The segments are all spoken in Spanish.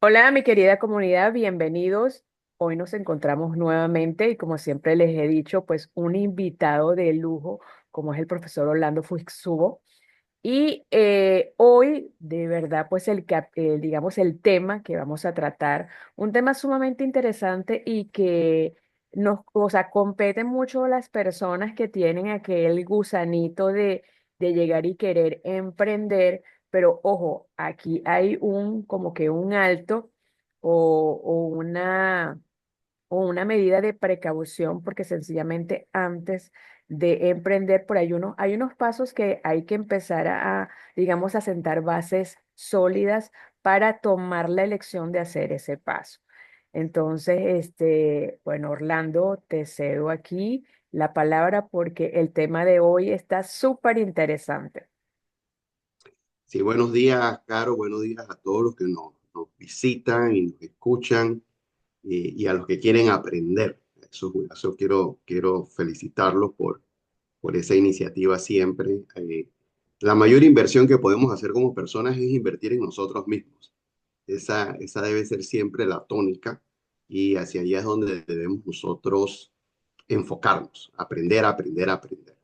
Hola, mi querida comunidad, bienvenidos. Hoy nos encontramos nuevamente y como siempre les he dicho, pues un invitado de lujo, como es el profesor Orlando Fuixubo. Y hoy, de verdad, pues digamos, el tema que vamos a tratar, un tema sumamente interesante y que o sea, compete mucho a las personas que tienen aquel gusanito de llegar y querer emprender, pero ojo, aquí hay como que un alto o una medida de precaución, porque sencillamente antes de emprender, por ahí hay unos pasos que hay que empezar digamos, a sentar bases sólidas para tomar la elección de hacer ese paso. Entonces, bueno, Orlando, te cedo aquí la palabra porque el tema de hoy está súper interesante. Sí, buenos días, Caro. Buenos días a todos los que nos visitan y nos escuchan y a los que quieren aprender. Eso quiero felicitarlos por esa iniciativa siempre. La mayor inversión que podemos hacer como personas es invertir en nosotros mismos. Esa debe ser siempre la tónica y hacia allá es donde debemos nosotros enfocarnos, aprender, aprender, aprender.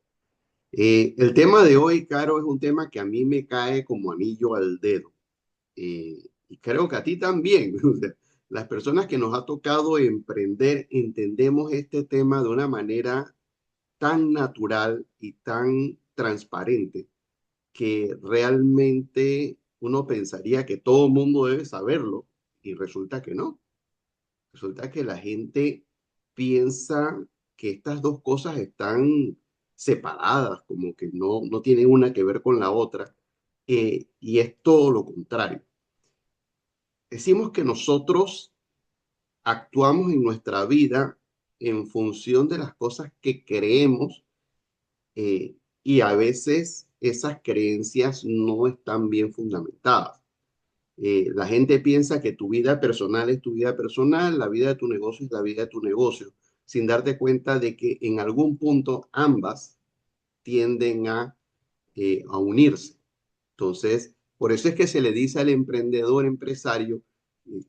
El tema de hoy, Caro, es un tema que a mí me cae como anillo al dedo. Y creo que a ti también. O sea, las personas que nos ha tocado emprender entendemos este tema de una manera tan natural y tan transparente que realmente uno pensaría que todo el mundo debe saberlo y resulta que no. Resulta que la gente piensa que estas dos cosas están separadas, como que no tienen una que ver con la otra, y es todo lo contrario. Decimos que nosotros actuamos en nuestra vida en función de las cosas que creemos, y a veces esas creencias no están bien fundamentadas. La gente piensa que tu vida personal es tu vida personal, la vida de tu negocio es la vida de tu negocio, sin darte cuenta de que en algún punto ambas tienden a unirse. Entonces, por eso es que se le dice al emprendedor, empresario,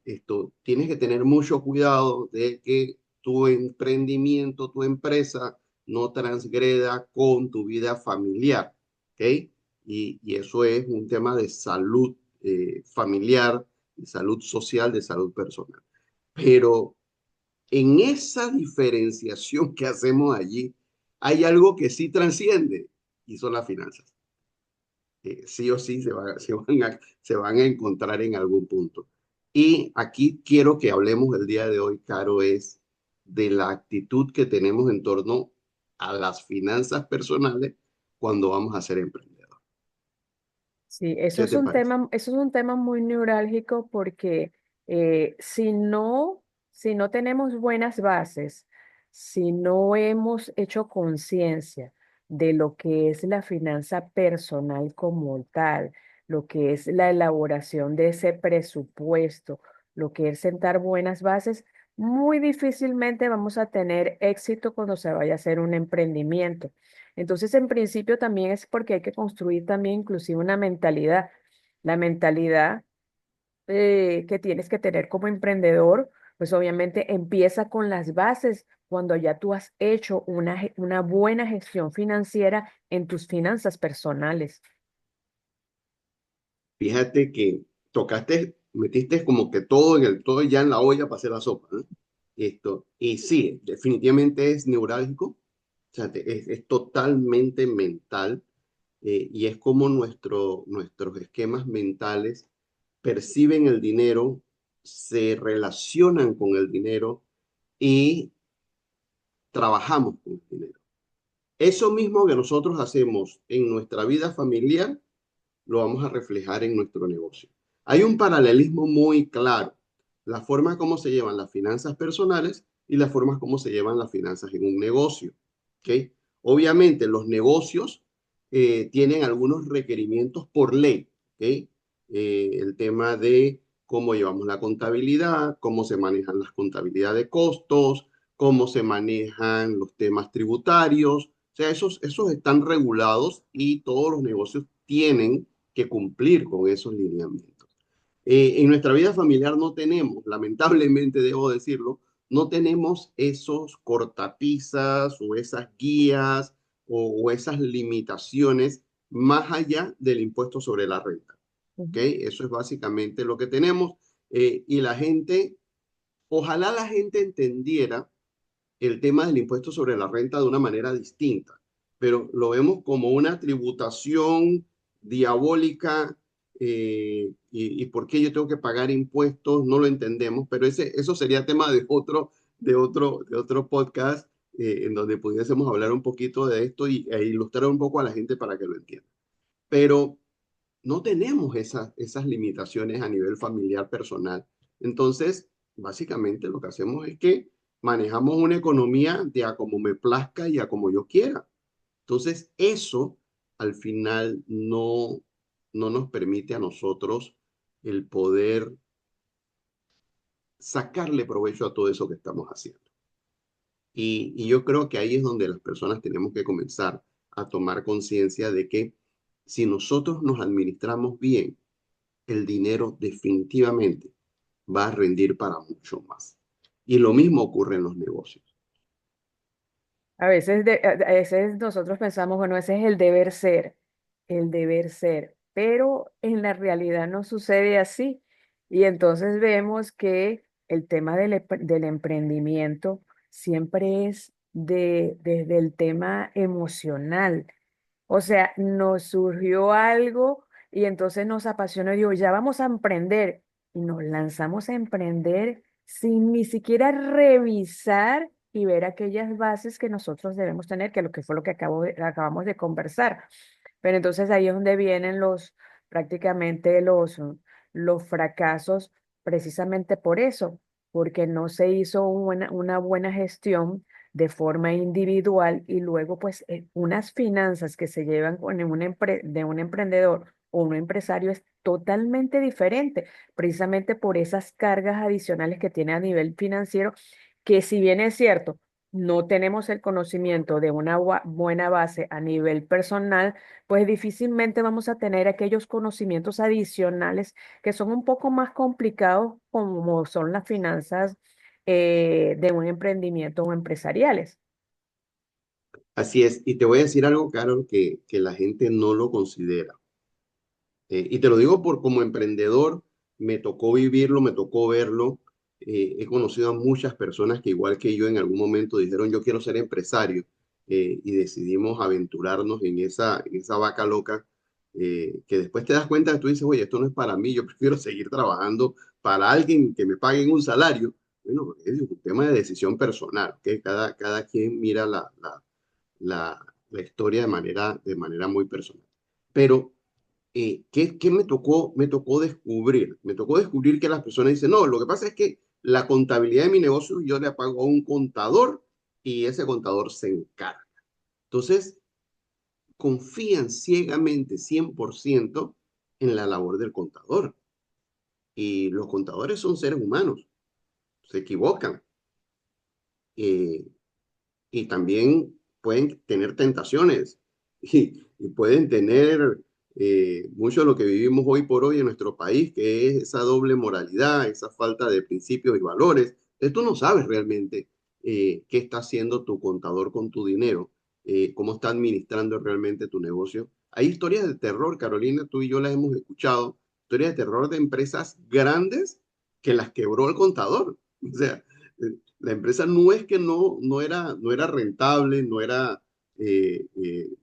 esto, tienes que tener mucho cuidado de que tu emprendimiento, tu empresa, no transgreda con tu vida familiar, ¿ok? Y eso es un tema de salud familiar, de salud social, de salud personal. Pero en esa diferenciación que hacemos allí, hay algo que sí transciende y son las finanzas. Sí o sí se van a encontrar en algún punto. Y aquí quiero que hablemos el día de hoy, Caro, es de la actitud que tenemos en torno a las finanzas personales cuando vamos a ser emprendedores. Sí, eso ¿Qué es te un parece? eso es un tema muy neurálgico porque si no tenemos buenas bases, si no hemos hecho conciencia de lo que es la finanza personal como tal, lo que es la elaboración de ese presupuesto, lo que es sentar buenas bases, muy difícilmente vamos a tener éxito cuando se vaya a hacer un emprendimiento. Entonces, en principio también es porque hay que construir también inclusive una mentalidad. La mentalidad que tienes que tener como emprendedor, pues obviamente empieza con las bases cuando ya tú has hecho una buena gestión financiera en tus finanzas personales. Fíjate que tocaste, metiste como que todo todo ya en la olla para hacer la sopa, ¿no? Esto, y sí, definitivamente es neurálgico, o sea, es totalmente mental, y es como nuestros esquemas mentales perciben el dinero, se relacionan con el dinero y trabajamos con el dinero. Eso mismo que nosotros hacemos en nuestra vida familiar, lo vamos a reflejar en nuestro negocio. Hay un paralelismo muy claro, la forma como se llevan las finanzas personales y la forma como se llevan las finanzas en un negocio. ¿Okay? Obviamente los negocios tienen algunos requerimientos por ley. ¿Okay? El tema de cómo llevamos la contabilidad, cómo se manejan las contabilidades de costos, cómo se manejan los temas tributarios. O sea, esos están regulados y todos los negocios tienen que cumplir con esos lineamientos. En nuestra vida familiar no tenemos, lamentablemente debo decirlo, no tenemos esos cortapisas o esas guías o esas limitaciones más allá del impuesto sobre la renta. ¿Ok? Ujú. Eso es básicamente lo que tenemos. Y la gente, ojalá la gente entendiera el tema del impuesto sobre la renta de una manera distinta, pero lo vemos como una tributación diabólica. Y por qué yo tengo que pagar impuestos, no lo entendemos, pero eso sería tema de otro podcast, en donde pudiésemos hablar un poquito de esto e ilustrar un poco a la gente para que lo entienda. Pero no tenemos esas limitaciones a nivel familiar personal. Entonces, básicamente lo que hacemos es que manejamos una economía de a como me plazca y a como yo quiera. Entonces, eso al final no nos permite a nosotros el poder sacarle provecho a todo eso que estamos haciendo. Y yo creo que ahí es donde las personas tenemos que comenzar a tomar conciencia de que si nosotros nos administramos bien, el dinero definitivamente va a rendir para mucho más. Y lo mismo ocurre en los negocios. A veces nosotros pensamos, bueno, ese es el deber ser, pero en la realidad no sucede así. Y entonces vemos que el tema del emprendimiento siempre es desde el tema emocional. O sea, nos surgió algo y entonces nos apasionó y digo, ya vamos a emprender. Y nos lanzamos a emprender sin ni siquiera revisar y ver aquellas bases que nosotros debemos tener, que lo que fue lo que acabamos de conversar. Pero entonces ahí es donde vienen prácticamente los fracasos, precisamente por eso, porque no se hizo una buena gestión de forma individual y luego pues unas finanzas que se llevan de un emprendedor o un empresario es totalmente diferente, precisamente por esas cargas adicionales que tiene a nivel financiero, que si bien es cierto, no tenemos el conocimiento de una buena base a nivel personal, pues difícilmente vamos a tener aquellos conocimientos adicionales que son un poco más complicados, como son las finanzas de un emprendimiento o empresariales. Así es. Y te voy a decir algo, Carol, que la gente no lo considera. Y te lo digo por como emprendedor, me tocó vivirlo, me tocó verlo. He conocido a muchas personas que igual que yo en algún momento dijeron yo quiero ser empresario, y decidimos aventurarnos en esa vaca loca, que después te das cuenta que tú dices, oye, esto no es para mí, yo prefiero seguir trabajando para alguien que me paguen un salario. Bueno, es un tema de decisión personal, que cada quien mira la historia de manera muy personal. Pero ¿qué me tocó? Me tocó descubrir. Me tocó descubrir que las personas dicen, no, lo que pasa es que la contabilidad de mi negocio yo le pago a un contador y ese contador se encarga. Entonces, confían ciegamente, 100% en la labor del contador. Y los contadores son seres humanos, se equivocan. Eh, y también pueden tener tentaciones y pueden tener mucho de lo que vivimos hoy por hoy en nuestro país, que es esa doble moralidad, esa falta de principios y valores. Entonces tú no sabes realmente qué está haciendo tu contador con tu dinero, cómo está administrando realmente tu negocio. Hay historias de terror, Carolina, tú y yo las hemos escuchado, historias de terror de empresas grandes que las quebró el contador. O sea, la empresa no es que no era rentable, no era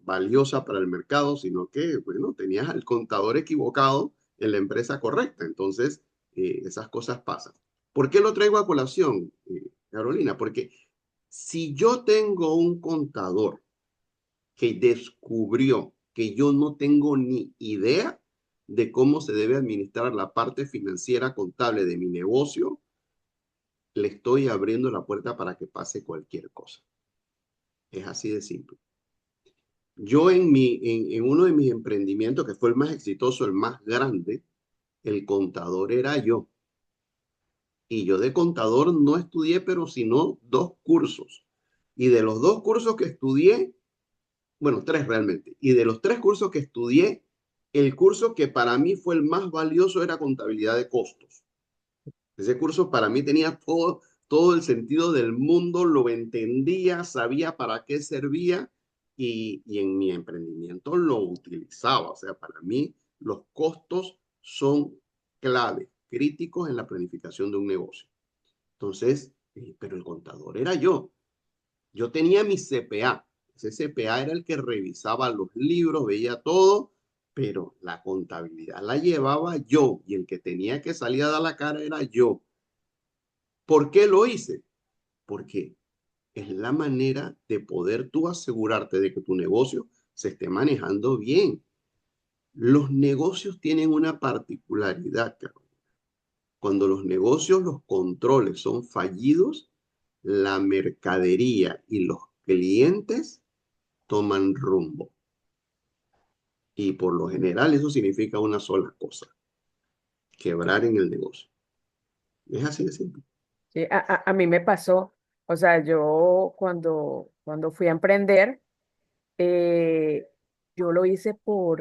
valiosa para el mercado, sino que, bueno, tenías al contador equivocado en la empresa correcta. Entonces, esas cosas pasan. ¿Por qué lo traigo a colación, Carolina? Porque si yo tengo un contador que descubrió que yo no tengo ni idea de cómo se debe administrar la parte financiera contable de mi negocio, le estoy abriendo la puerta para que pase cualquier cosa. Es así de simple. Yo en uno de mis emprendimientos, que fue el más exitoso, el más grande, el contador era yo. Y yo de contador no estudié, pero sino 2 cursos. Y de los 2 cursos que estudié, bueno, 3 realmente. Y de los 3 cursos que estudié, El curso que para mí fue el más valioso era contabilidad de costos. Ese curso para mí tenía todo el sentido del mundo, lo entendía, sabía para qué servía y en mi emprendimiento lo utilizaba. O sea, para mí los costos son clave, críticos en la planificación de un negocio. Entonces, pero el contador era yo. Yo tenía mi CPA. Ese CPA era el que revisaba los libros, veía todo, pero la contabilidad la llevaba yo y el que tenía que salir a dar la cara era yo. ¿Por qué lo hice? Porque es la manera de poder tú asegurarte de que tu negocio se esté manejando bien. Los negocios tienen una particularidad, Carol. Cuando los negocios, los controles son fallidos, la mercadería y los clientes toman rumbo. Y por lo general eso significa una sola cosa, quebrar en el negocio. Es así de simple. Sí, a mí me pasó, o sea, yo cuando fui a emprender, eh, yo lo hice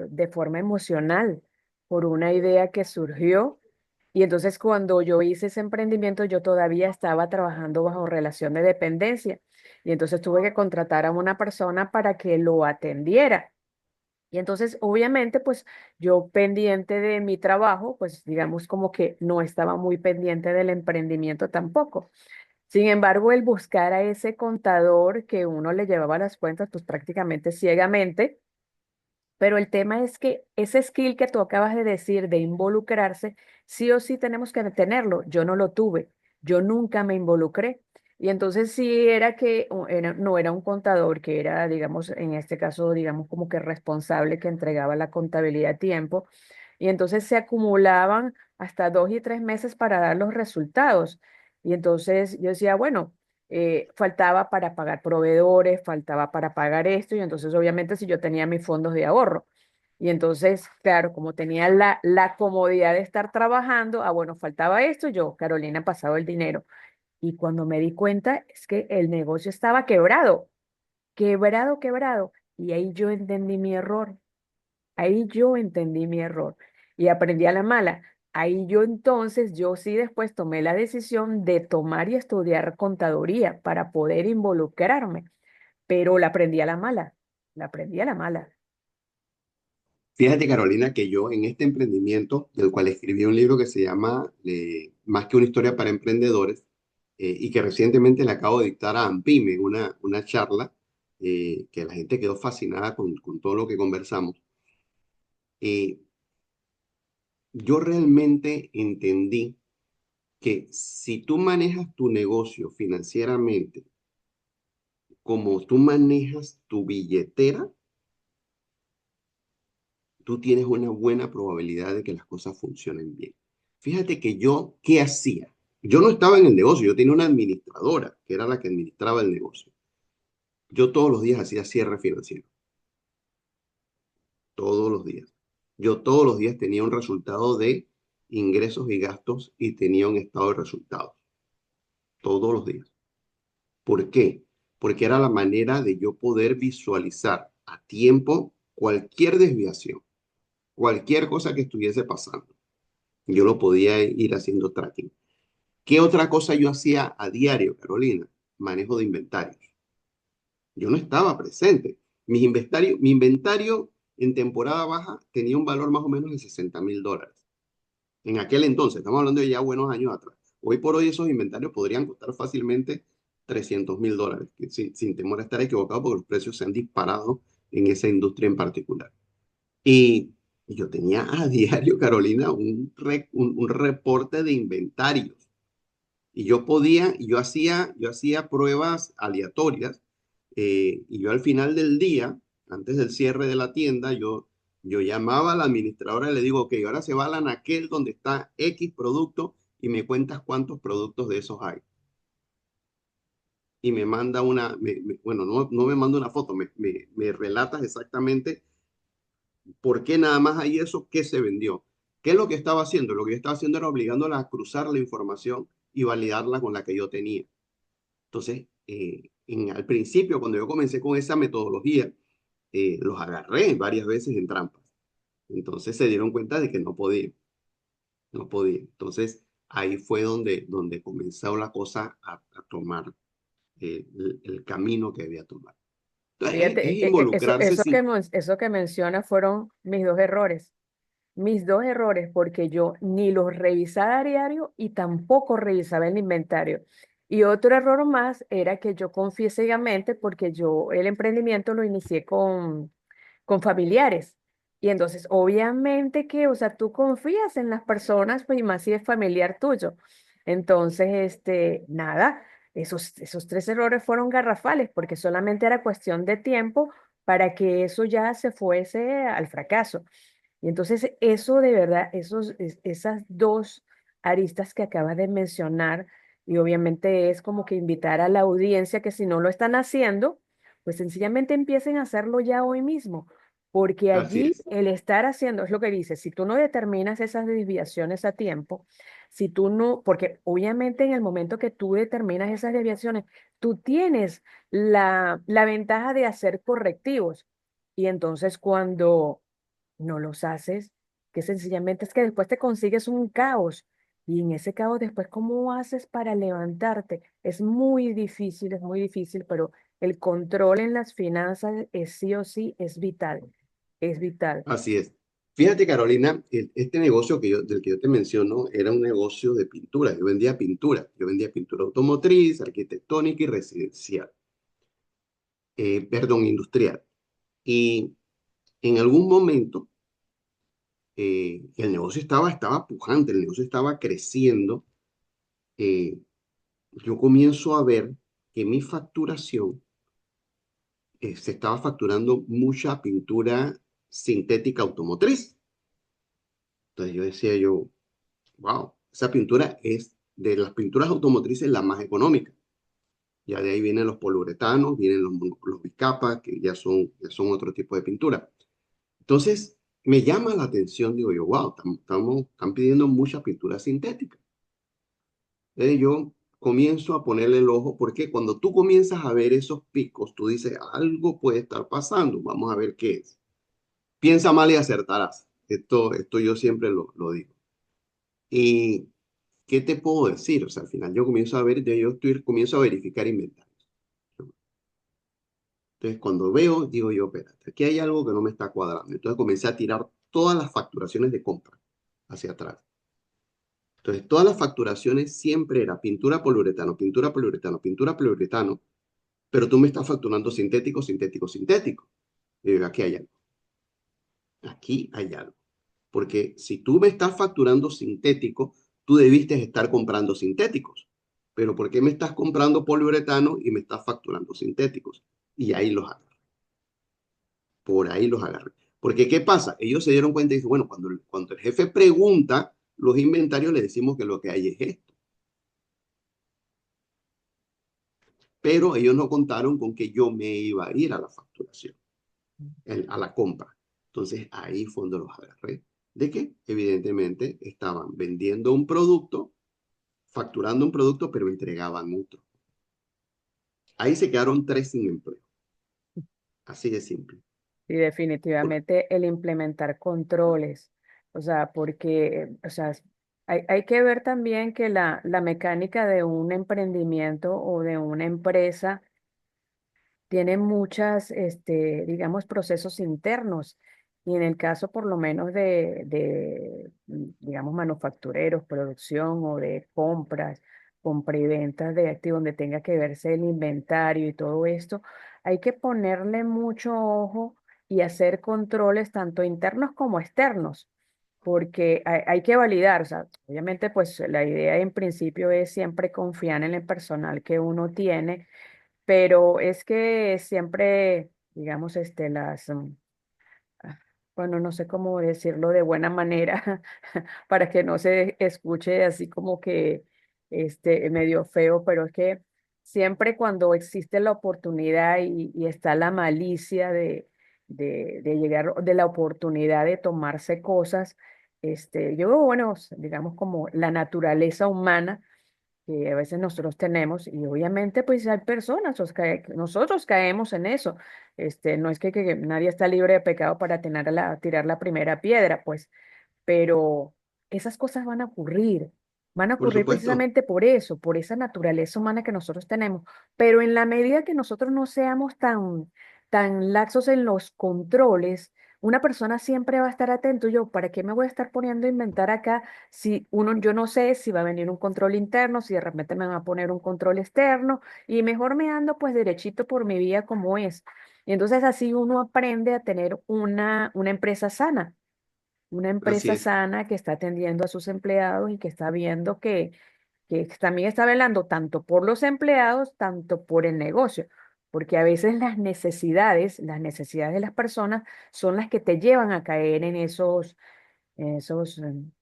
de forma emocional, por una idea que surgió. Y entonces cuando yo hice ese emprendimiento, yo todavía estaba trabajando bajo relación de dependencia. Y entonces tuve que contratar a una persona para que lo atendiera. Y entonces, obviamente, pues yo pendiente de mi trabajo, pues digamos como que no estaba muy pendiente del emprendimiento tampoco. Sin embargo, el buscar a ese contador que uno le llevaba las cuentas, pues prácticamente ciegamente, pero el tema es que ese skill que tú acabas de decir de involucrarse, sí o sí tenemos que tenerlo. Yo no lo tuve, yo nunca me involucré. Y entonces sí era que no era un contador que era, digamos, en este caso, digamos, como que responsable que entregaba la contabilidad a tiempo. Y entonces se acumulaban hasta 2 y 3 meses para dar los resultados. Y entonces yo decía, bueno, faltaba para pagar proveedores, faltaba para pagar esto, y entonces obviamente si yo tenía mis fondos de ahorro. Y entonces, claro, como tenía la comodidad de estar trabajando, bueno, faltaba esto, yo, Carolina, pasaba el dinero. Y cuando me di cuenta es que el negocio estaba quebrado, quebrado, quebrado. Y ahí yo entendí mi error. Ahí yo entendí mi error y aprendí a la mala. Ahí yo entonces, yo sí después tomé la decisión de tomar y estudiar contaduría para poder involucrarme, pero la aprendí a la mala, la aprendí a la mala. Fíjate, Carolina, que yo en este emprendimiento, del cual escribí un libro que se llama Más que una historia para emprendedores, y que recientemente le acabo de dictar a AMPIME, una charla que la gente quedó fascinada con todo lo que conversamos. Eh, yo realmente entendí que si tú manejas tu negocio financieramente como tú manejas tu billetera, tú tienes una buena probabilidad de que las cosas funcionen bien. Fíjate que yo, ¿qué hacía? Yo no estaba en el negocio, yo tenía una administradora que era la que administraba el negocio. Yo todos los días hacía cierre financiero, todos los días. Yo todos los días tenía un resultado de ingresos y gastos y tenía un estado de resultados, todos los días. ¿Por qué? Porque era la manera de yo poder visualizar a tiempo cualquier desviación, cualquier cosa que estuviese pasando. Yo lo podía ir haciendo tracking. ¿Qué otra cosa yo hacía a diario, Carolina? Manejo de inventarios. Yo no estaba presente. Mi inventario en temporada baja tenía un valor más o menos de $60,000. En aquel entonces, estamos hablando de ya buenos años atrás. Hoy por hoy esos inventarios podrían costar fácilmente $300,000, sin temor a estar equivocado porque los precios se han disparado en esa industria en particular. Y yo tenía a diario, Carolina, un reporte de inventarios. Y yo hacía pruebas aleatorias, y yo al final del día, antes del cierre de la tienda, yo llamaba a la administradora y le digo, ok, ahora se va al anaquel donde está X producto y me cuentas cuántos productos de esos hay. Y me manda bueno, no me manda una foto, me relatas exactamente por qué nada más hay eso, qué se vendió. ¿Qué es lo que estaba haciendo? Lo que yo estaba haciendo era obligándola a cruzar la información y validarla con la que yo tenía. Entonces, al principio, cuando yo comencé con esa metodología, los agarré varias veces en trampas. Entonces se dieron cuenta de que no podía, no podía. Entonces ahí fue donde comenzó la cosa a tomar el camino que debía tomar. Entonces es Fíjate, involucrarse sin... eso que menciona fueron mis dos errores. Mis dos errores, porque yo ni los revisaba a diario y tampoco revisaba el inventario. Y otro error más era que yo confié ciegamente porque yo el emprendimiento lo inicié con familiares. Y entonces, obviamente que, o sea, tú confías en las personas, pues y más si es familiar tuyo. Entonces, nada, esos tres errores fueron garrafales porque solamente era cuestión de tiempo para que eso ya se fuese al fracaso. Y entonces eso de verdad, esas dos aristas que acabas de mencionar, y obviamente es como que invitar a la audiencia que si no lo están haciendo, pues sencillamente empiecen a hacerlo ya hoy mismo, porque Así allí es, el estar haciendo, es lo que dice, si tú no determinas esas desviaciones a tiempo, si tú no, porque obviamente en el momento que tú determinas esas desviaciones, tú tienes la ventaja de hacer correctivos. Y entonces cuando no los haces, que sencillamente es que después te consigues un caos. Y en ese caos después, ¿cómo haces para levantarte? Es muy difícil, pero el control en las finanzas es sí o sí, es vital, es vital. así es. Fíjate, Carolina, este negocio del que yo te menciono era un negocio de pintura. Yo vendía pintura. Yo vendía pintura automotriz, arquitectónica y residencial. Perdón, industrial. Y en algún momento el negocio estaba pujante, el negocio estaba creciendo. eh, yo comienzo a ver que mi facturación se estaba facturando mucha pintura sintética automotriz. Entonces yo decía yo, wow, esa pintura es de las pinturas automotrices la más económica. Ya de ahí vienen los poliuretanos, vienen los bicapas, que ya son otro tipo de pintura. Entonces me llama la atención, digo yo, wow, están pidiendo mucha pintura sintética. Entonces yo comienzo a ponerle el ojo porque cuando tú comienzas a ver esos picos, tú dices, algo puede estar pasando, vamos a ver qué es. Piensa mal y acertarás. Esto yo siempre lo digo. ¿Y qué te puedo decir? O sea, al final yo comienzo a ver, comienzo a verificar inventarios. Entonces, cuando veo, digo yo, espérate, aquí hay algo que no me está cuadrando. Entonces comencé a tirar todas las facturaciones de compra hacia atrás. Entonces, todas las facturaciones siempre era pintura poliuretano, pintura poliuretano, pero tú me estás facturando sintético, sintético, sintético. Y digo, aquí hay algo. Porque si tú me estás facturando sintético, tú debiste estar comprando sintéticos. Pero ¿por qué me estás comprando poliuretano y me estás facturando sintéticos? Y ahí los agarré. Por ahí los agarré. Porque ¿qué pasa? Ellos se dieron cuenta y dicen, bueno, cuando el jefe pregunta los inventarios, le decimos que lo que hay es esto. Pero ellos no contaron con que yo me iba a ir a la facturación, a la compra. Entonces ahí fue donde los agarré. De que evidentemente estaban vendiendo un producto, facturando un producto, pero entregaban otro. Ahí se quedaron tres sin empleo. Así de simple. Y Por- definitivamente el implementar controles, o sea, porque, o sea, hay que ver también que la mecánica de un emprendimiento o de una empresa tiene muchas, digamos, procesos internos. Y en el caso, por lo menos, digamos, manufactureros, producción o de compras, compra y ventas de activos, donde tenga que verse el inventario y todo esto, hay que ponerle mucho ojo y hacer controles tanto internos como externos, porque hay que validar, o sea, obviamente, pues la idea en principio es siempre confiar en el personal que uno tiene, pero es que siempre, digamos, ah, bueno, no sé cómo decirlo de buena manera para que no se escuche así como que medio feo, pero es que siempre cuando existe la oportunidad y está la malicia de llegar, de la oportunidad de tomarse cosas, yo veo, bueno, digamos como la naturaleza humana que a veces nosotros tenemos y obviamente pues hay personas, nosotros caemos en eso. No es que nadie está libre de pecado para tirar la primera piedra, pues, pero esas cosas van a Por ocurrir supuesto. precisamente por eso, por esa naturaleza humana que nosotros tenemos. Pero en la medida que nosotros no seamos tan laxos en los controles, una persona siempre va a estar atento. Yo, ¿para qué me voy a estar poniendo a inventar acá si yo no sé si va a venir un control interno, si de repente me van a poner un control externo y mejor me ando pues derechito por mi vía como es? Y entonces así uno aprende a tener una empresa sana, una Así empresa es. sana que está atendiendo a sus empleados y que está viendo que también está velando tanto por los empleados, tanto por el negocio, porque a veces las necesidades de las personas son las que te llevan a caer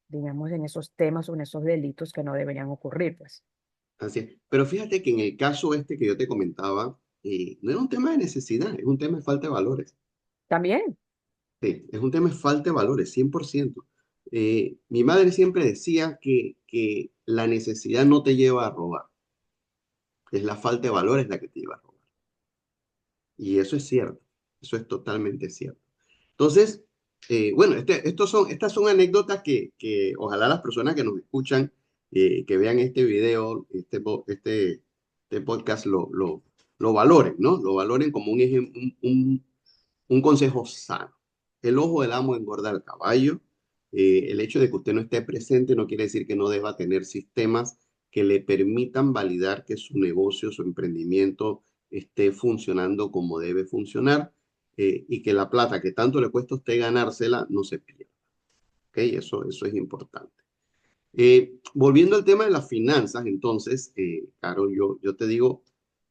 digamos, en esos temas o en esos delitos que no deberían ocurrir, pues. Así es. Pero fíjate que en el caso este que yo te comentaba, no era un tema de necesidad, es un tema de falta de valores. También. Sí, es un tema de falta de valores, 100%. Mi madre siempre decía que la necesidad no te lleva a robar, es la falta de valores la que te lleva a robar. Y eso es cierto, eso es totalmente cierto. Entonces, bueno, estas son anécdotas que ojalá las personas que nos escuchan, que vean este video, este podcast, lo valoren, ¿no? Lo valoren como un consejo sano. El ojo del amo engorda al caballo. El hecho de que usted no esté presente no quiere decir que no deba tener sistemas que le permitan validar que su negocio, su emprendimiento esté funcionando como debe funcionar, y que la plata que tanto le cuesta a usted ganársela no se pierda. ¿Ok? Eso es importante. Volviendo al tema de las finanzas, entonces, Carol, yo te digo,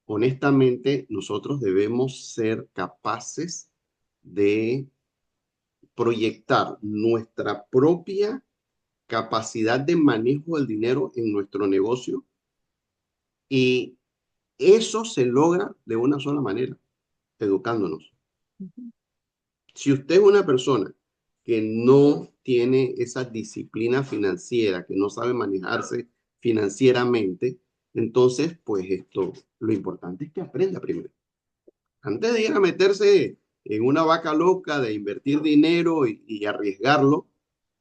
honestamente, nosotros debemos ser capaces de proyectar nuestra propia capacidad de manejo del dinero en nuestro negocio, y eso se logra de una sola manera, educándonos. Ujú. Si usted es una persona que no tiene esa disciplina financiera, que no sabe manejarse financieramente, entonces, pues lo importante es que aprenda primero. Antes de ir a meterse en una vaca loca de invertir dinero y arriesgarlo,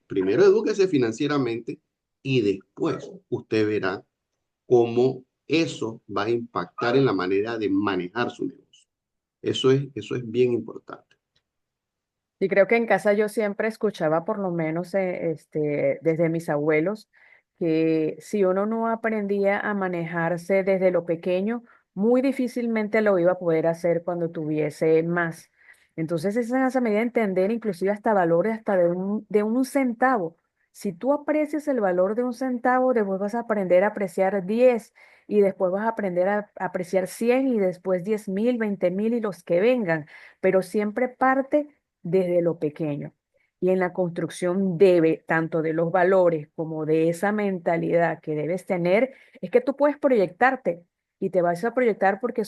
primero edúquese financieramente y después usted verá cómo eso va a impactar en la manera de manejar su negocio. Eso es bien importante. Y creo que en casa yo siempre escuchaba, por lo menos desde mis abuelos, que si uno no aprendía a manejarse desde lo pequeño, muy difícilmente lo iba a poder hacer cuando tuviese más. Entonces, esa es esa medida de entender inclusive hasta valores hasta de un centavo. Si tú aprecias el valor de un centavo, después vas a aprender a apreciar 10 y después vas a aprender a apreciar 100 y después 10.000, 20.000 y los que vengan, pero siempre parte desde lo pequeño. Y en la construcción debe, tanto de los valores como de esa mentalidad que debes tener, es que tú puedes proyectarte y te vas a proyectar porque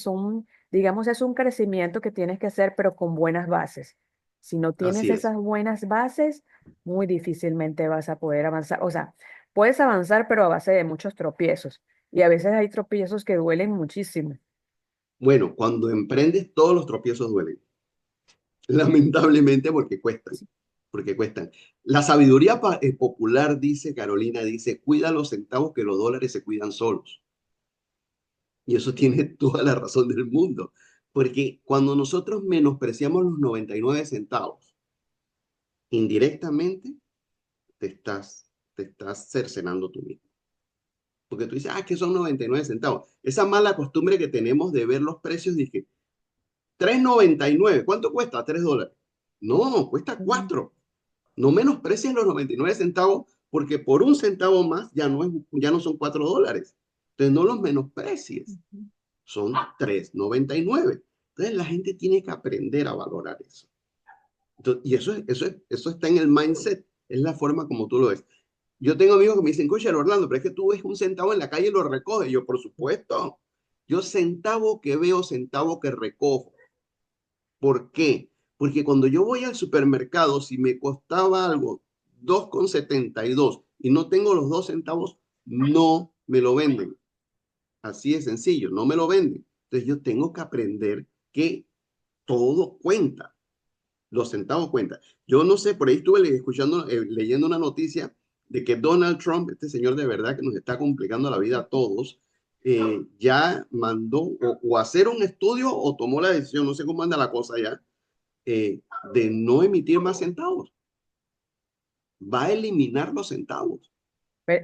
digamos, es un crecimiento que tienes que hacer, pero con buenas bases. Si no tienes Así es. esas buenas bases, muy difícilmente vas a poder avanzar. O sea, puedes avanzar, pero a base de muchos tropiezos. Y a veces hay tropiezos que duelen muchísimo. Bueno, cuando emprendes, todos los tropiezos duelen, lamentablemente porque cuestan, Sí. porque cuestan. La sabiduría popular dice, Carolina, dice, cuida los centavos que los dólares se cuidan solos. Y eso tiene toda la razón del mundo, porque cuando nosotros menospreciamos los 99 centavos, indirectamente te estás cercenando tú mismo. Porque tú dices, que son 99 centavos. Esa mala costumbre que tenemos de ver los precios, dije, 3,99. ¿Cuánto cuesta? $3. No, cuesta Ujú, 4. No menosprecies los 99 centavos, porque por un centavo más ya no son $4. Entonces no los menosprecies. ujú. Son 3,99. Entonces la gente tiene que aprender a valorar eso. Entonces, y eso está en el mindset, es la forma como tú lo ves. Yo tengo amigos que me dicen, coche, Orlando, pero es que tú ves un centavo en la calle y lo recoges. Yo, por supuesto, yo centavo que veo, centavo que recojo. ¿Por qué? Porque cuando yo voy al supermercado, si me costaba algo 2,72 y no tengo los 2 centavos, no me lo venden. Así de sencillo, no me lo venden. Entonces yo tengo que aprender que todo cuenta, los centavos cuentan. Yo no sé, por ahí estuve escuchando, leyendo una noticia de que Donald Trump, este señor de verdad que nos está complicando la vida a todos, ya mandó o hacer un estudio o tomó la decisión, no sé cómo anda la cosa ya, eh, de no emitir más centavos. Va a eliminar los centavos.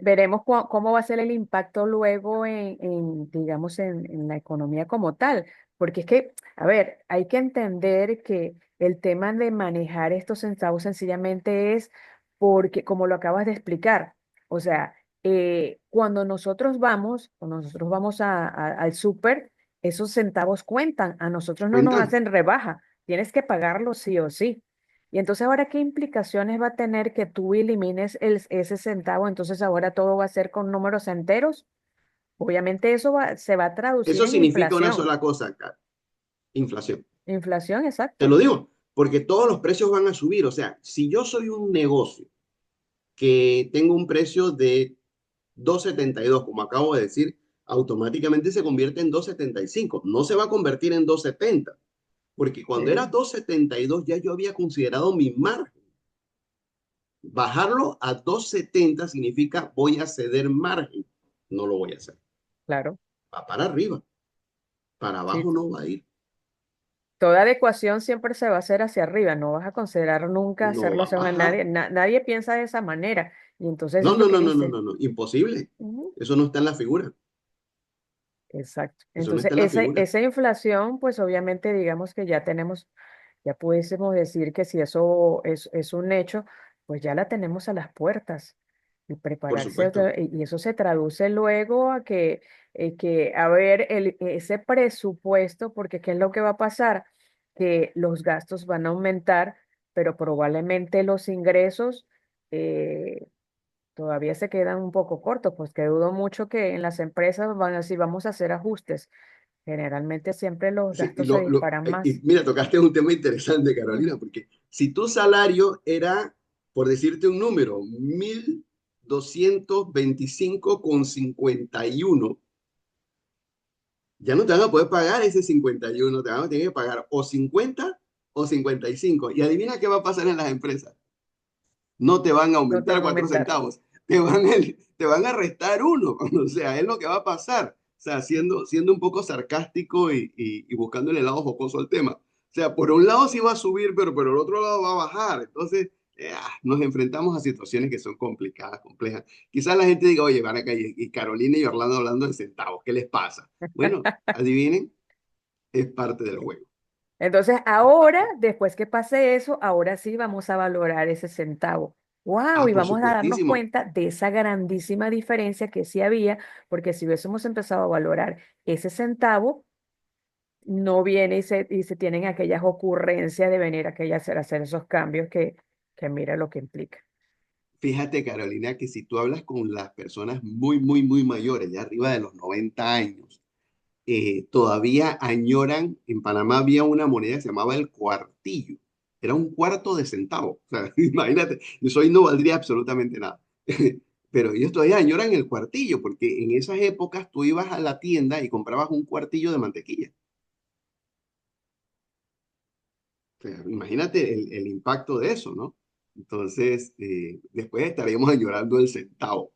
Veremos cómo va a ser el impacto luego digamos, en la economía como tal, porque es que, a ver, hay que entender que el tema de manejar estos centavos sencillamente es porque, como lo acabas de explicar, o sea, cuando nosotros vamos al súper, esos centavos cuentan, a nosotros no nos Cuentan. hacen rebaja, tienes que pagarlo sí o sí. Y entonces ahora, ¿qué implicaciones va a tener que tú elimines ese centavo? Entonces ahora todo va a ser con números enteros. Obviamente se va a traducir Eso en significa una inflación. sola cosa acá, inflación. Inflación, Te exacto. lo digo, porque todos los precios van a subir. O sea, si yo soy un negocio que tengo un precio de 2,72, como acabo de decir, automáticamente se convierte en 2,75. No se va a convertir en 2,70, porque cuando era Sí, 2,72 ya yo había considerado mi margen. Bajarlo a 2,70 significa voy a ceder margen. No lo voy a hacer. claro. Va para arriba, para Sí. abajo no va a ir. Toda adecuación siempre se va a hacer hacia arriba. No vas a considerar nunca No hacerlo va a hacia bajar. nadie. Nadie piensa de esa manera. Y entonces No, es lo no, que no, no, no, dice. no, no. Imposible. Ujú. Eso no está en la figura. Exacto. Eso no Entonces, está en la figura. esa inflación, pues obviamente digamos que ya tenemos. Ya pudiésemos decir que si eso es un hecho, pues ya la tenemos a las puertas y Por prepararse, supuesto. y eso se traduce luego a a ver, ese presupuesto, porque ¿qué es lo que va a pasar? Que los gastos van a aumentar, pero probablemente los ingresos todavía se quedan un poco cortos, pues que dudo mucho que en las empresas van a decir, vamos a hacer ajustes. Generalmente siempre los Sí, gastos se disparan y más. mira, tocaste un tema interesante, Carolina, porque si tu salario era, por decirte un número, 1,225,51, ya no te van a poder pagar ese 51, te van a tener que pagar o 50 o 55. Y adivina qué va a pasar en las empresas. No te van a No te aumentar van a 4 aumentar. centavos, te van a restar uno. O sea, es lo que va a pasar. O sea, siendo un poco sarcástico y buscando el lado jocoso al tema. O sea, por un lado sí va a subir, pero por el otro lado va a bajar. Entonces, nos enfrentamos a situaciones que son complicadas, complejas. Quizás la gente diga, oye, van acá y Carolina y Orlando hablando de centavos, ¿qué les pasa? Bueno, adivinen, es parte del juego. Entonces, ahora, después que pase eso, ahora sí vamos a valorar ese centavo. ¡Wow! Ah, Y por vamos a darnos supuestísimo. cuenta de esa grandísima diferencia que sí había, porque si hubiésemos empezado a valorar ese centavo, no viene y se tienen aquellas ocurrencias de venir a hacer esos cambios que mira lo que implica. Fíjate, Carolina, que si tú hablas con las personas muy, muy, muy mayores, ya arriba de los 90 años, todavía añoran, en Panamá había una moneda que se llamaba el cuartillo, era un cuarto de centavo, o sea, imagínate, eso hoy no valdría absolutamente nada, pero ellos todavía añoran el cuartillo, porque en esas épocas tú ibas a la tienda y comprabas un cuartillo de mantequilla. O sea, imagínate el impacto de eso, ¿no? Entonces, después estaríamos añorando el centavo.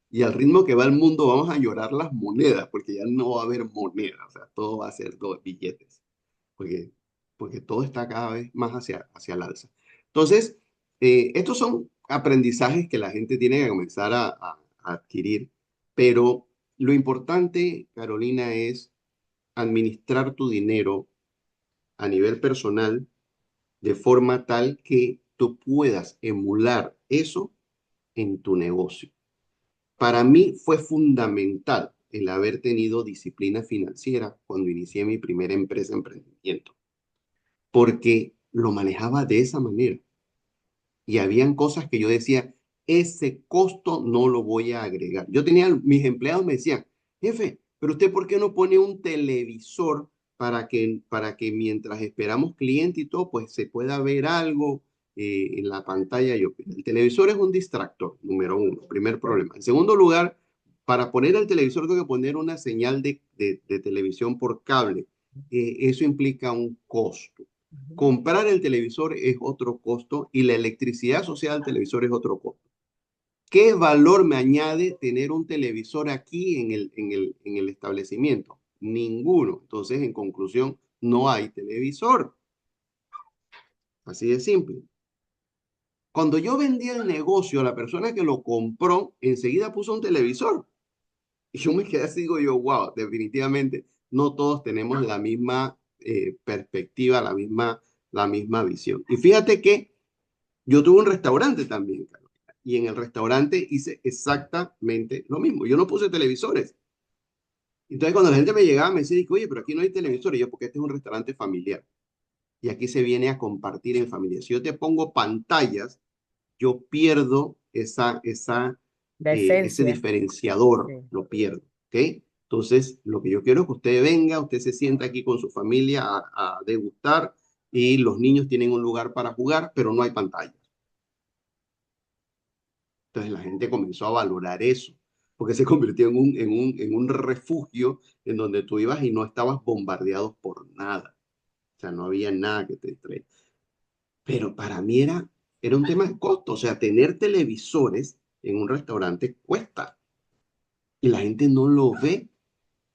Y al ritmo que va el mundo, vamos a llorar las monedas, porque ya no va a haber monedas, o sea, todo va a ser todo billetes, porque, porque todo está cada vez más hacia el alza. Entonces, estos son aprendizajes que la gente tiene que comenzar a adquirir, pero lo importante, Carolina, es administrar tu dinero a nivel personal de forma tal que tú puedas emular eso en tu negocio. Para mí fue fundamental el haber tenido disciplina financiera cuando inicié mi primera empresa de emprendimiento, porque lo manejaba de esa manera y habían cosas que yo decía, ese costo no lo voy a agregar. Yo tenía, mis empleados me decían, jefe, pero usted ¿por qué no pone un televisor para que mientras esperamos cliente y todo, pues se pueda ver algo en la pantalla? Yo, el televisor es un distractor, número uno, primer problema. En segundo lugar, Para poner el televisor tengo que poner una señal de televisión por cable. Eso implica un costo. Ujú. Comprar el televisor es otro costo y la electricidad asociada al televisor es otro costo. ¿Qué valor me añade tener un televisor aquí en el establecimiento? Ninguno. Entonces, en conclusión, no hay televisor. Así de simple. Cuando yo vendí el negocio, la persona que lo compró enseguida puso un televisor. Y yo me quedé así, digo yo, wow, definitivamente no todos tenemos la misma perspectiva, la misma visión. Y fíjate que yo tuve un restaurante también, Carolina, y en el restaurante hice exactamente lo mismo. Yo no puse televisores. Entonces, cuando la gente me llegaba, me decía, oye, pero aquí no hay televisores. Y yo, porque este es un restaurante familiar. Y aquí se viene a compartir en familia. Si yo te pongo pantallas, yo pierdo La ese esencia. diferenciador, Sí. lo pierdo, ¿ok? Entonces, lo que yo quiero es que usted venga, usted se sienta aquí con su familia a degustar y los niños tienen un lugar para jugar, pero no hay pantallas. Entonces la gente comenzó a valorar eso, porque se convirtió en un refugio en donde tú ibas y no estabas bombardeado por nada. O sea, no había nada que te distraiga. Pero para mí era un tema de costo. O sea, tener televisores en un restaurante cuesta y la gente no lo ve.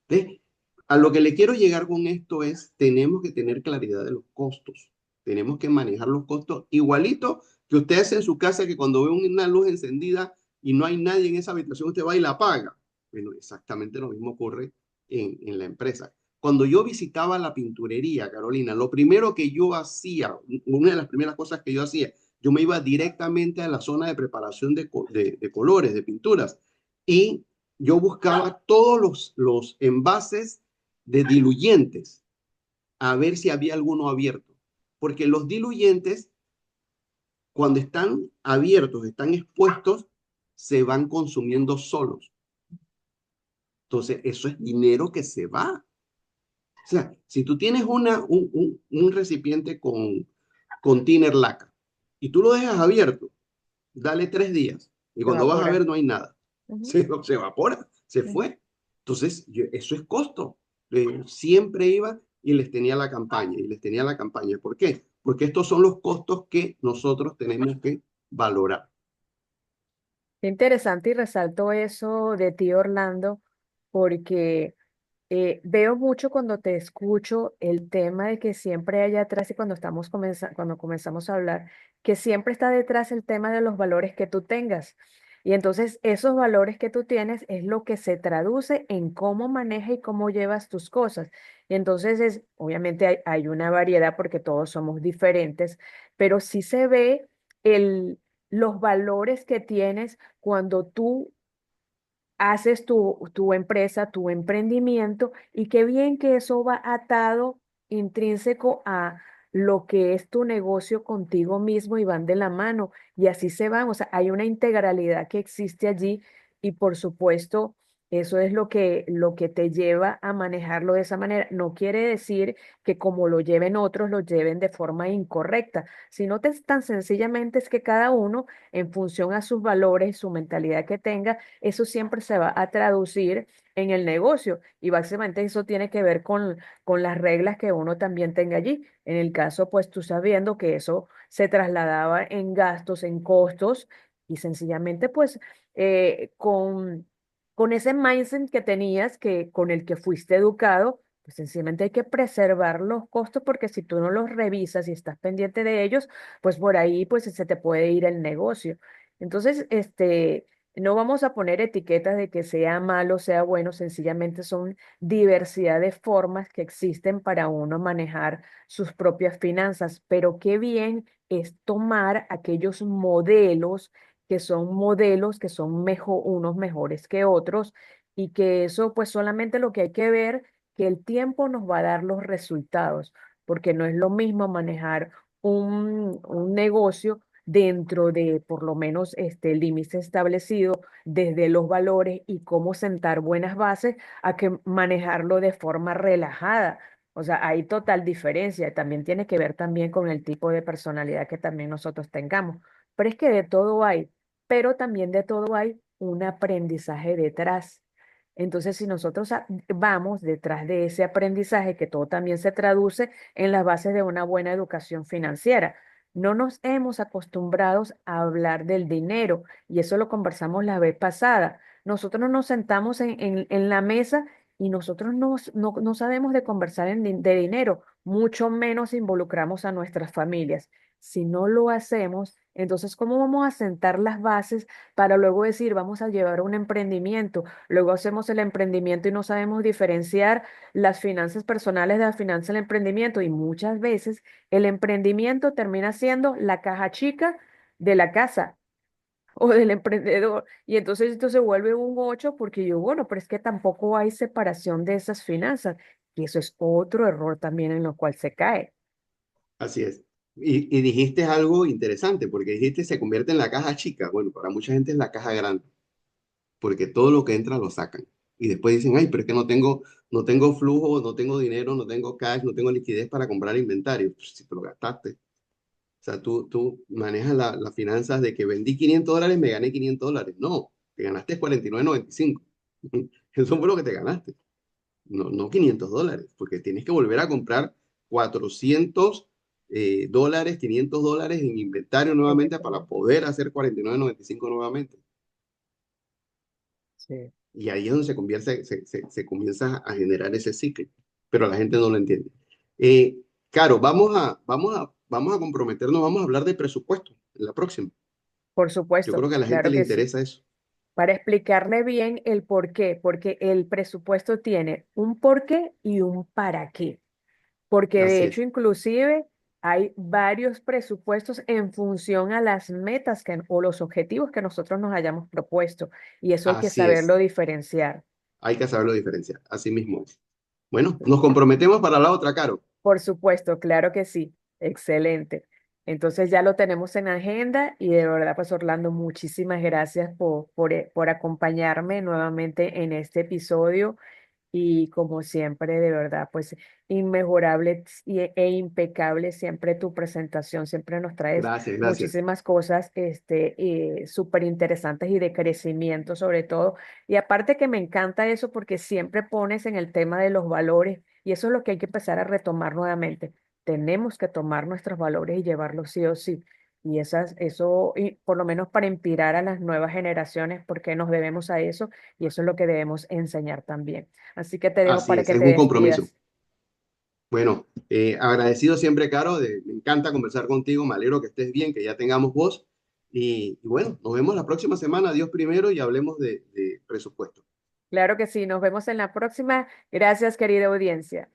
¿Ve? A lo que le quiero llegar con esto es, tenemos que tener claridad de los costos. Tenemos que manejar los costos igualito que usted hace en su casa, que cuando ve una luz encendida y no hay nadie en esa habitación, usted va y la apaga. Bueno, exactamente lo mismo ocurre en la empresa. Cuando yo visitaba la pinturería, Carolina, lo primero que yo hacía, una de las primeras cosas que yo hacía, yo me iba directamente a la zona de preparación de colores, de pinturas, y yo buscaba todos los envases de diluyentes a ver si había alguno abierto. Porque los diluyentes, cuando están abiertos, están expuestos, se van consumiendo solos. Entonces, eso es dinero que se va. O sea, si tú tienes un recipiente con tiner laca y tú lo dejas abierto, dale 3 días y Se cuando vas a evapora. ver no hay nada. Ujú. Se evapora, se Sí. fue. Entonces, eso es costo. Siempre iba y les tenía la campaña y les tenía la campaña. ¿Por qué? Porque estos son los costos que nosotros tenemos que valorar. Qué interesante y resalto eso de ti, Orlando, porque veo mucho cuando te escucho el tema de que siempre hay atrás y cuando comenzamos a hablar, que siempre está detrás el tema de los valores que tú tengas. Y entonces esos valores que tú tienes es lo que se traduce en cómo manejas y cómo llevas tus cosas. Y entonces obviamente hay una variedad porque todos somos diferentes, pero sí se ve los valores que tienes cuando tú haces tu empresa, tu emprendimiento, y qué bien que eso va atado intrínseco a lo que es tu negocio contigo mismo y van de la mano y así se van, o sea, hay una integralidad que existe allí y por supuesto eso es lo que te lleva a manejarlo de esa manera. No quiere decir que como lo lleven otros, lo lleven de forma incorrecta, sino tan sencillamente es que cada uno en función a sus valores, su mentalidad que tenga, eso siempre se va a traducir en el negocio y básicamente eso tiene que ver con las reglas que uno también tenga allí. En el caso, pues tú sabiendo que eso se trasladaba en gastos, en costos y sencillamente pues con ese mindset que tenías, con el que fuiste educado. Pues sencillamente hay que preservar los costos porque si tú no los revisas y estás pendiente de ellos, pues por ahí pues se te puede ir el negocio. Entonces, no vamos a poner etiquetas de que sea malo, sea bueno, sencillamente son diversidad de formas que existen para uno manejar sus propias finanzas, pero qué bien es tomar aquellos modelos que son unos mejores que otros y que eso pues solamente lo que hay que ver que el tiempo nos va a dar los resultados, porque no es lo mismo manejar un negocio dentro de por lo menos este límite establecido desde los valores y cómo sentar buenas bases a que manejarlo de forma relajada. O sea, hay total diferencia. También tiene que ver también con el tipo de personalidad que también nosotros tengamos. Pero es que de todo hay, pero también de todo hay un aprendizaje detrás. Entonces, si nosotros vamos detrás de ese aprendizaje, que todo también se traduce en las bases de una buena educación financiera, no nos hemos acostumbrados a hablar del dinero y eso lo conversamos la vez pasada. Nosotros no nos sentamos en la mesa y nosotros no sabemos de conversar de dinero, mucho menos involucramos a nuestras familias. Si no lo hacemos, entonces, ¿cómo vamos a sentar las bases para luego decir, vamos a llevar un emprendimiento? Luego hacemos el emprendimiento y no sabemos diferenciar las finanzas personales de las finanzas del emprendimiento y muchas veces el emprendimiento termina siendo la caja chica de la casa o del emprendedor. Y entonces esto se vuelve un 8 porque yo, bueno, pero es que tampoco hay separación de esas finanzas. Y eso es otro error también en lo cual se cae. Así es. Y dijiste algo interesante, porque dijiste se convierte en la caja chica. Bueno, para mucha gente es la caja grande, porque todo lo que entra lo sacan. Y después dicen, ay, pero es que no tengo flujo, no tengo dinero, no tengo cash, no tengo liquidez para comprar inventario. Pues, si te lo gastaste. O sea, tú manejas las finanzas de que vendí $500, me gané $500. No, te ganaste 49,95. Eso fue lo que te ganaste. No $500, porque tienes que volver a comprar 400 dólares, $500 en inventario nuevamente para Exactamente. poder hacer 49,95 nuevamente. Sí. Y ahí es donde se comienza a generar ese ciclo, pero la gente no lo entiende. Caro, vamos a comprometernos, vamos a hablar de presupuesto en la próxima. Por Yo supuesto, creo que a la gente claro le que sí. interesa eso. Para explicarle bien el por qué, porque el presupuesto tiene un por qué y un para qué. Porque de Así hecho, es, inclusive hay varios presupuestos en función a las metas o los objetivos que nosotros nos hayamos propuesto. Y eso hay que así es. saberlo diferenciar. Hay que saberlo diferenciar. Así mismo es. Bueno, nos comprometemos para la otra, Caro. Por supuesto, claro que sí. Excelente. Entonces ya lo tenemos en agenda y de verdad, pues Orlando, muchísimas gracias por acompañarme nuevamente en este episodio. Y como siempre, de verdad, pues inmejorable e impecable siempre tu presentación, siempre nos traes Gracias, gracias. muchísimas cosas súper interesantes y de crecimiento sobre todo. Y aparte que me encanta eso porque siempre pones en el tema de los valores y eso es lo que hay que empezar a retomar nuevamente. Tenemos que tomar nuestros valores y llevarlos sí o sí. Y eso, y por lo menos para inspirar a las nuevas generaciones, porque nos debemos a eso y eso es lo que debemos enseñar también. Así que te dejo Así para es, que es te un compromiso. despidas. Bueno, agradecido siempre, Caro, me encanta conversar contigo, me alegro que estés bien, que ya tengamos voz. Y bueno, nos vemos la próxima semana, Dios primero, y hablemos de presupuesto. Claro que sí, nos vemos en la próxima. Gracias, querida audiencia.